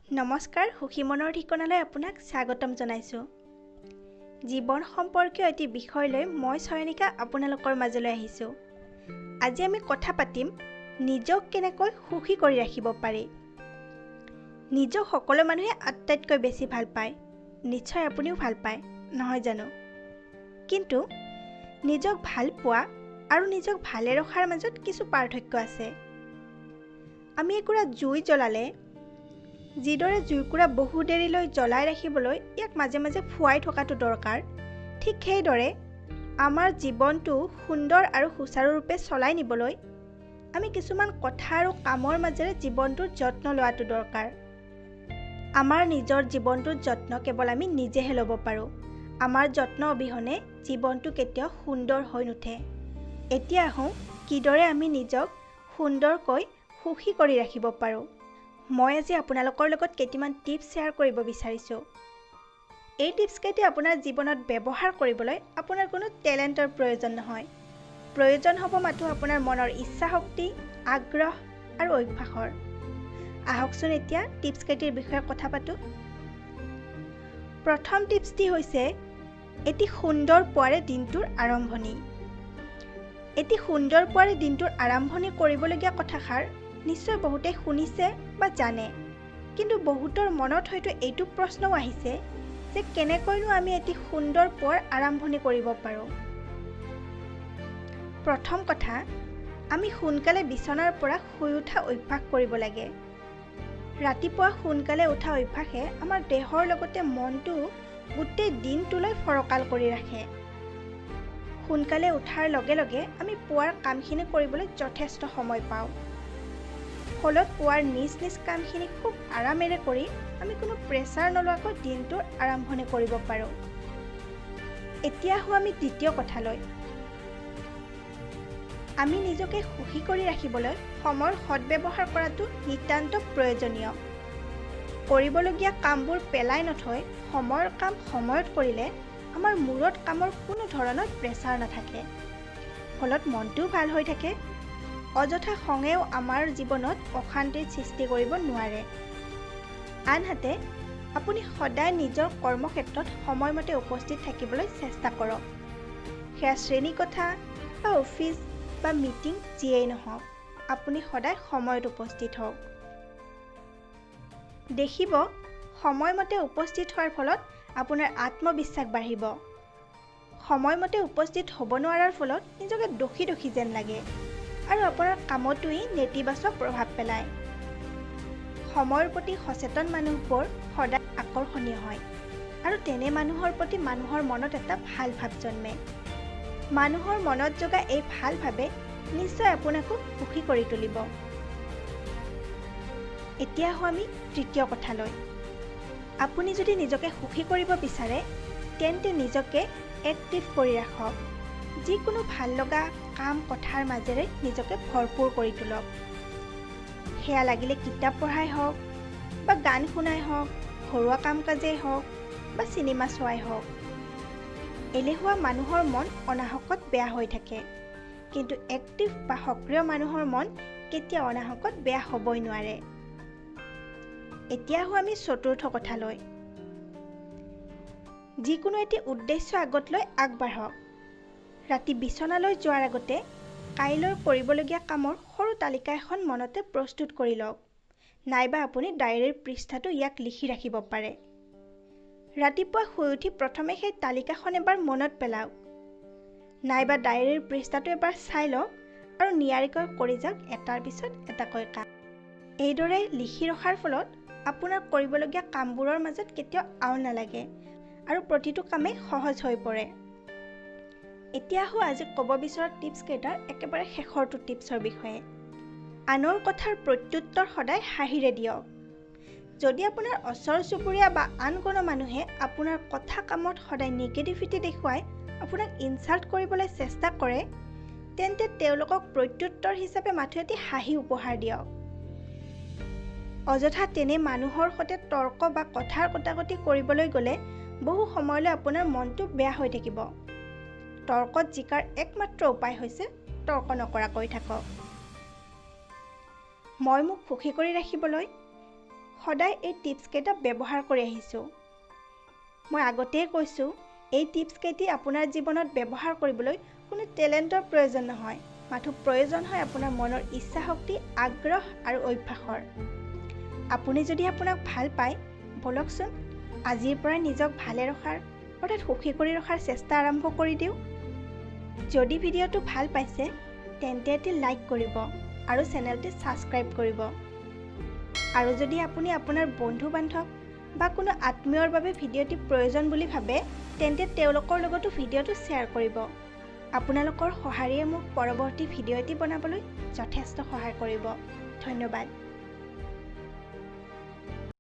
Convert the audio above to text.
নমস্কাৰ, সুখী মনৰ ঠিকনালৈ আপোনাক স্বাগতম জনাইছোঁ। জীৱন সম্পৰ্কীয় এটি বিষয় লৈ মই চয়নিকা আপোনালোকৰ মাজলৈ আহিছোঁ। আজি আমি কথা পাতিম নিজক কেনেকৈ সুখী কৰি ৰাখিব পাৰি। নিজক সকলো মানুহে আটাইতকৈ বেছি ভাল পায়। নিশ্চয় আপুনিও ভাল পায়, নহয় জানো? কিন্তু নিজক ভাল পোৱা আৰু নিজক ভালে ৰখাৰ মাজত কিছু পাৰ্থক্য আছে। আমি একুৰা জুই জ্বলালে যিদৰে জুইকুৰা বহু দেৰিলৈ জ্বলাই ৰাখিবলৈ ইয়াক মাজে মাজে ফুৱাই থকাটো দৰকাৰ, ঠিক সেইদৰে আমাৰ জীৱনটো সুন্দৰ আৰু সুচাৰুৰূপে চলাই নিবলৈ আমি কিছুমান কথা আৰু কামৰ মাজেৰে জীৱনটোৰ যত্ন লোৱাটো দৰকাৰ। আমাৰ নিজৰ জীৱনটোৰ যত্ন কেৱল আমি নিজেহে ল'ব পাৰোঁ। আমাৰ যত্ন অবিহনে জীৱনটো কেতিয়াও সুন্দৰ হৈ নুঠে। এতিয়া আহোঁ কিদৰে আমি নিজক সুন্দৰকৈ সুখী কৰি ৰাখিব পাৰোঁ। মই আজি আপোনালোকৰ লগত কেইটামান টিপছ শ্বেয়াৰ কৰিব বিচাৰিছোঁ। এই টিপছকেইটি আপোনাৰ জীৱনত ব্যৱহাৰ কৰিবলৈ আপোনাৰ কোনো টেলেণ্টৰ প্ৰয়োজন নহয়। প্ৰয়োজন হ'ব মাথো আপোনাৰ মনৰ ইচ্ছা শক্তি, আগ্ৰহ আৰু অভ্যাসৰ। আহকচোন এতিয়া টিপছকেইটিৰ বিষয়ে কথা পাতোঁ। প্ৰথম টিপছটি হৈছে এটি সুন্দৰ পুৱাৰে দিনটোৰ আৰম্ভণি। এটি সুন্দৰ পুৱাৰে দিনটোৰ আৰম্ভণি কৰিবলগীয়া কথাষাৰ নিশ্চয় বহুতে শুনিছে বা জানে, কিন্তু বহুতৰ মনত হয়তো এইটো প্ৰশ্নও আহিছে যে কেনেকৈনো আমি এটি সুন্দৰ পুৱাৰ আৰম্ভণি কৰিব পাৰোঁ। প্ৰথম কথা, আমি সোনকালে বিচনাৰ পৰা শুই উঠা অভ্যাস কৰিব লাগে। ৰাতিপুৱা সোনকালে উঠা অভ্যাসে আমাৰ দেহৰ লগতে মনটো গোটেই দিনটোলৈ ফৰকাল কৰি ৰাখে। সোনকালে উঠাৰ লগে লগে আমি পুৱাৰ কামখিনি কৰিবলৈ যথেষ্ট সময় পাওঁ। ফলত পুৱাৰ নিজ নিজ কামখিনি খুব আৰামেৰে কৰি আমি কোনো প্ৰেছাৰ নলোৱাকৈ দিনটোৰ আৰম্ভণি কৰিব পাৰোঁ। এতিয়া আহোঁ আমি দ্বিতীয় কথালৈ। আমি নিজকে সুখী কৰি ৰাখিবলৈ সময়ৰ সদ্ব্যৱহাৰ কৰাটো নিতান্ত প্ৰয়োজনীয়। কৰিবলগীয়া কামবোৰ পেলাই নথৈ সময়ৰ কাম সময়ত কৰিলে আমাৰ মূৰত কামৰ কোনো ধৰণৰ প্ৰেছাৰ নাথাকে। ফলত মনটোও ভাল হৈ থাকে। অযথা খঙেও আমাৰ জীৱনত অশান্তিৰ সৃষ্টি কৰিব নোৱাৰে। আনহাতে আপুনি সদায় নিজৰ কৰ্মক্ষেত্ৰত সময়মতে উপস্থিত থাকিবলৈ চেষ্টা কৰক। সেয়া শ্ৰেণীকোঠা বা অফিচ বা মিটিং যিয়েই নহওক, আপুনি সদায় সময়ত উপস্থিত হওক। দেখিব সময়মতে উপস্থিত হোৱাৰ ফলত আপোনাৰ আত্মবিশ্বাস বাঢ়িব। সময়মতে উপস্থিত হ'ব নোৱাৰাৰ ফলত নিজকে দোষী দোষী যেন লাগে আৰু আপোনাৰ কামতো ই নেতিবাচক প্ৰভাৱ পেলায়। সময়ৰ প্ৰতি সচেতন মানুহবোৰ সদায় আকৰ্ষণীয় হয় আৰু তেনে মানুহৰ প্ৰতি মানুহৰ মনত এটা ভাল ভাৱ জন্মে। মানুহৰ মনত জগা এই ভাল ভাৱে নিশ্চয় আপোনাকো সুখী কৰি তুলিব। এতিয়া আহোঁ আমি তৃতীয় কথালৈ। আপুনি যদি নিজকে সুখী কৰিব বিচাৰে তেন্তে নিজকে এক্টিভ কৰি ৰাখক। যিকোনো ভাল লগা কাম কথাৰ মাজেৰে নিজকে ভৰপূৰ কৰি তোলক। সেয়া লাগিলে কিতাপ পঢ়াই হওক বা গান শুনাই হওক, ঘৰুৱা কাম কাজেই হওক বা চিনেমা চোৱাই হওক। এলেহুৱা মানুহৰ মন অনাহকত বেয়া হৈ থাকে, কিন্তু এক্টিভ বা সক্ৰিয় মানুহৰ মন কেতিয়াও অনাহকত বেয়া হ'বই নোৱাৰে। এতিয়া আহোঁ আমি চতুৰ্থ কথালৈ। যিকোনো এটি উদ্দেশ্য আগত লৈ আগবাঢ়ক। ৰাতি বিচনালৈ যোৱাৰ আগতে কাইলৈ কৰিবলগীয়া কামৰ সৰু তালিকা এখন মনতে প্ৰস্তুত কৰি লওক, নাইবা আপুনি ডায়েৰীৰ পৃষ্ঠাটো ইয়াক লিখি ৰাখিব পাৰে। ৰাতিপুৱা শুই উঠি প্ৰথমে সেই তালিকাখন এবাৰ মনত পেলাওক, নাইবা ডায়েৰীৰ পৃষ্ঠাটো এবাৰ চাই লওক আৰু নিয়াৰিকৈ কৰি যাওক এটাৰ পিছত এটাকৈ কাম। এইদৰে লিখি ৰখাৰ ফলত আপোনাৰ কৰিবলগীয়া কামবোৰৰ মাজত কেতিয়াও আউল নালাগে আৰু প্ৰতিটো কামেই সহজ হৈ পৰে। এতিয়া আহোঁ আজি ক'ব বিচৰা টিপছকেইটাৰ একেবাৰে শেষৰটো টিপছৰ বিষয়ে। আনৰ কথাৰ প্ৰত্যুত্তৰ সদায় হাঁহিৰে দিয়ক। যদি আপোনাৰ ওচৰ চুবুৰীয়া বা আন কোনো মানুহে আপোনাৰ কথা কামত সদায় নিগেটিভিটি দেখুৱাই আপোনাক ইনচাল্ট কৰিবলৈ চেষ্টা কৰে, তেন্তে তেওঁলোকক প্ৰত্যুত্তৰ হিচাপে মাথো এটি হাঁহি উপহাৰ দিয়ক। অযথা তেনে মানুহৰ সৈতে তৰ্ক বা কথাৰ কটাকটি কৰিবলৈ গ'লে বহু সময়লৈ আপোনাৰ মনটো বেয়া হৈ থাকিব। তৰ্কত জিকাৰ একমাত্ৰ উপায় হৈছে তৰ্ক নকৰাকৈ থাকক। মই মোক সুখী কৰি ৰাখিবলৈ সদায় এই টিপছকেইটা ব্যৱহাৰ কৰি আহিছোঁ। মই আগতেই কৈছোঁ, এই টিপছকেইটি আপোনাৰ জীৱনত ব্যৱহাৰ কৰিবলৈ কোনো টেলেণ্টৰ প্ৰয়োজন নহয়, মাথো প্ৰয়োজন হয় আপোনাৰ মনৰ ইচ্ছা শক্তি, আগ্ৰহ আৰু অভ্যাসৰ। আপুনি যদি আপোনাক ভাল পায়, বলকচোন আজিৰ পৰাই নিজক ভালে ৰখাৰ অৰ্থাৎ সুখী কৰি ৰখাৰ চেষ্টা আৰম্ভ কৰি দিওঁ। যদি ভিডিঅ'টো ভাল পাইছে তেন্তে এটি লাইক কৰিব আৰু চেনেলটি ছাবস্ক্ৰাইব কৰিব। আৰু যদি আপুনি আপোনাৰ বন্ধু-বান্ধৱ বা কোনো আত্মীয়ৰ বাবে ভিডিঅ'টি প্ৰয়োজন বুলি ভাবে তেন্তে তেওঁলোকৰ লগতো ভিডিঅ'টো শ্বেয়াৰ কৰিব। আপোনালোকৰ সঁহাৰিয়ে মোক পৰৱৰ্তী ভিডিঅ' এটি বনাবলৈ যথেষ্ট সহায় কৰিব। ধন্যবাদ।